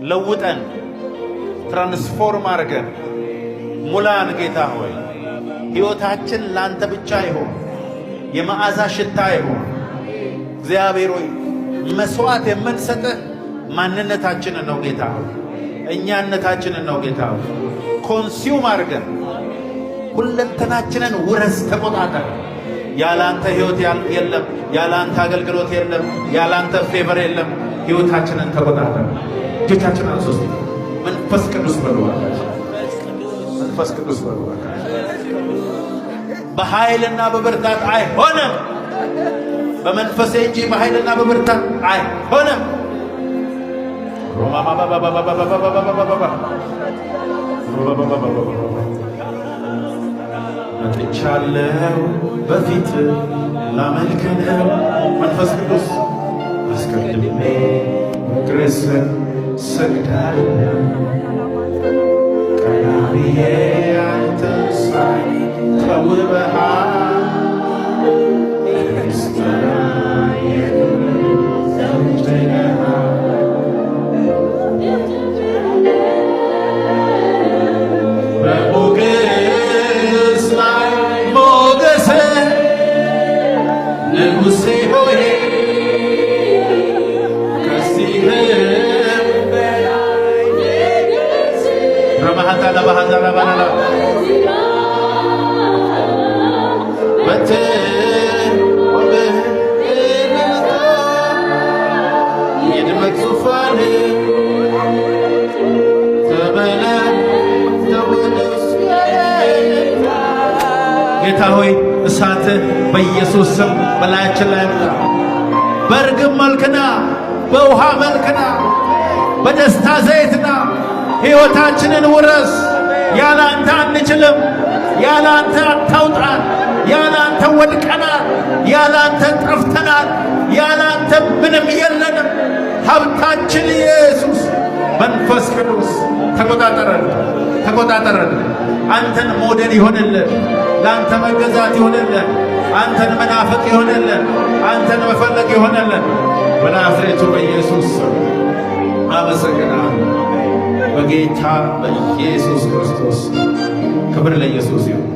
ለውጠን ትራንስፎርም አድርገን ሙላን ጌታ ሆይ ሕይወታችን ላንተ ብቻ ይሁን፣ የመዓዛ ሽታ ይሁን። እግዚአብሔር ሆይ መስዋዕት የምንሰጥህ ማንነታችንን ነው ጌታ ሆይ፣ እኛነታችንን ነው ጌታ ሆይ። ኮንሱም አድርገን ሁለንተናችንን ውረስ፣ ተቆጣጠር። ያላንተ ሕይወት የለም፣ ያላንተ አገልግሎት የለም፣ ያላንተ ፌቨር የለም። ሕይወታችንን ተቆጣጠር። እጆቻችንን አንሶስት መንፈስ ቅዱስ በሉዋላችሁ፣ መንፈስ ቅዱስ በሉዋላችሁ። በኃይልና በብርታት አይሆንም፣ በመንፈሴ እንጂ በኃይልና በብርታት አይሆንም። መጥቻለሁ በፊት ላመልክህ መንፈስ ቅዱስ አስቀድሜ እግርህ ሰግዳለሁ ቀና ብዬ አንተን ሳይ ተውበሃል በሞገስ ላይ ሞገስ ንጉሴ ሆይ የድመት ዙፋን ጌታ ሆይ እሳት በኢየሱስ ስም በላያችን ላይ ምጣ። በርግብ መልክና በውሃ መልክና በደስታ ዘይትና ሕይወታችንን ውረስ። ያላንተ አንችልም፣ ያላንተ አታውጣን፣ ያላንተ ወድቀናል፣ ያላንተ ጠፍተናል፣ ያላንተ ምንም የለንም። ሀብታችን ኢየሱስ መንፈስ ቅዱስ ተቆጣጠረን፣ ተቆጣጠረን። አንተን ሞዴል ይሆንልን፣ ለአንተ መገዛት ይሆንልን፣ አንተን መናፈቅ ይሆንልን፣ አንተን መፈለግ ይሆንልን። በናዝሬቱ በኢየሱስ ስም አመሰግናለሁ። በጌታ በኢየሱስ ክርስቶስ ክብር ለኢየሱስ ይሁን።